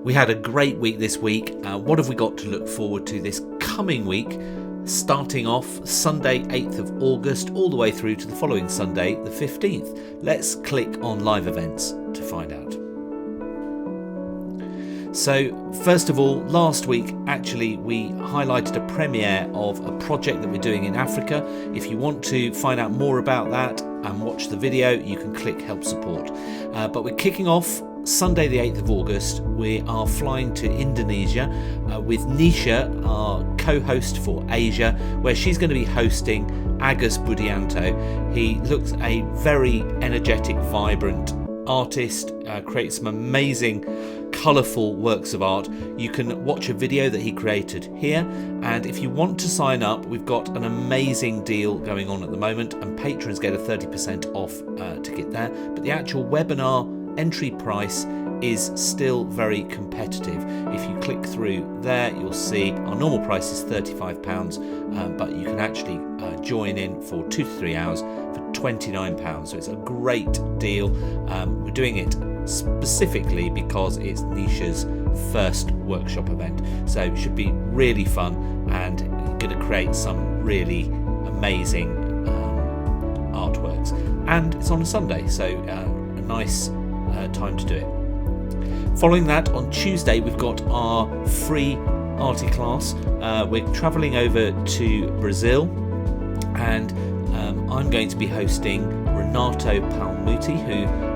We had a great week this week. What have we got to look forward to this coming week? Starting off Sunday 8th of August all the way through to the following Sunday the 15th. Let's click on live events to find out. So first of all, last week actually we highlighted a premiere of a project that we're doing in Africa. If you want to find out more about that and watch the video, you can click help support. But we're kicking off Sunday the 8th of August. We are flying to Indonesia with Nisha, our co-host for Asia, where she's going to be hosting Agus Budianto. He looks a very energetic, vibrant artist, creates some amazing colourful works of art. You can watch a video that he created here, and if you want to sign up, we've got an amazing deal going on at the moment, and patrons get a 30% off to get there, but the actual webinar entry price is still very competitive. If you click through there, you'll see our normal price is £35, but you can actually join in for 2 to 3 hours for £29. So it's a great deal. We're doing it specifically because it's Nisha's first workshop event, so it should be really fun, and you're going to create some really amazing artworks, and it's on a Sunday, so a nice time to do it. Following that, on Tuesday we've got our free arty class. We're travelling over to Brazil, and I'm going to be hosting Renato Palmuti, who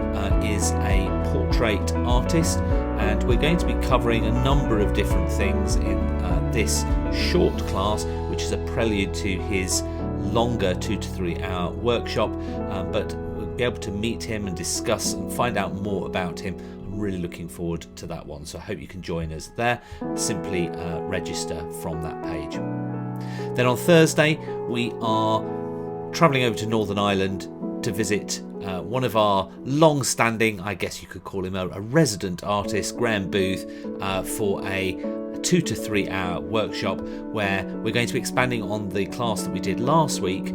is a portrait artist, and we're going to be covering a number of different things in this short class, which is a prelude to his longer 2 to 3 hour workshop, but we'll be able to meet him and discuss and find out more about him. I'm really looking forward to that one, so I hope you can join us there. Simply register from that page. Then on Thursday we are travelling over to Northern Ireland to visit one of our long-standing, I guess you could call him a resident artist, Graham Booth, for a 2 to 3 hour workshop where we're going to be expanding on the class that we did last week,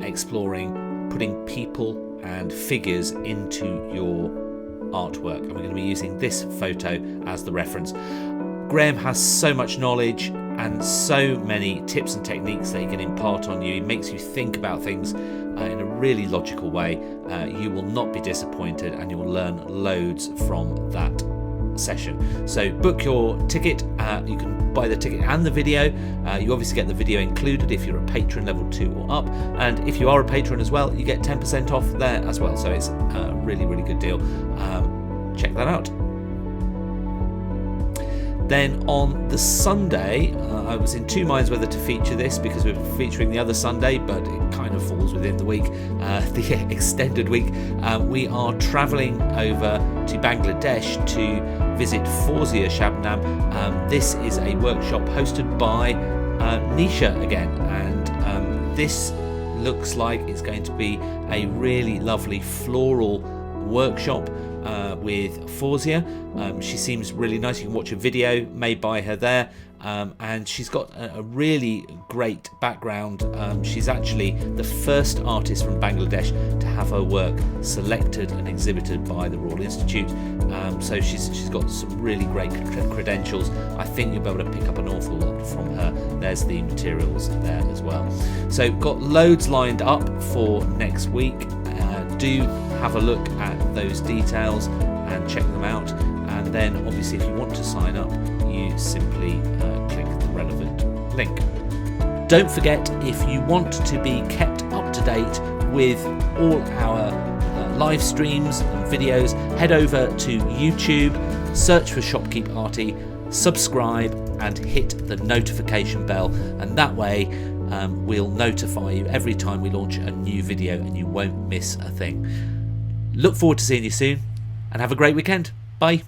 exploring putting people and figures into your artwork, and we're going to be using this photo as the reference. Graham has so much knowledge and so many tips and techniques that he can impart on you. He makes you think about things in a really logical way. You will not be disappointed, and you will learn loads from that session. So book your ticket. You can buy the ticket and the video. You obviously get the video included if you're a patron level 2 or up, and if you are a patron as well, you get 10% off there as well, so it's a really good deal. Check that out. Then on the Sunday, I was in two minds whether to feature this because we're featuring the other Sunday, but it kind of falls within the week, the extended week. We are travelling over to Bangladesh to visit Fawzia Shabnam. This is a workshop hosted by Nisha again, and this looks like it's going to be a really lovely floral workshop with Fawzia. She seems really nice. You can watch a video made by her there, and she's got a really great background. She's actually the first artist from Bangladesh to have her work selected and exhibited by the Royal Institute, so she's got some really great credentials. I think you'll be able to pick up an awful lot from her. There's the materials there as well. So got loads lined up for next week. Do have a look at those details and check them out, and then obviously if you want to sign up, you simply click the relevant link. Don't forget, if you want to be kept up to date with all our live streams and videos, head over to YouTube, search for Shopkeep Arty, subscribe and hit the notification bell, and that way we'll notify you every time we launch a new video and you won't miss a thing. Look forward to seeing you soon, and have a great weekend. Bye.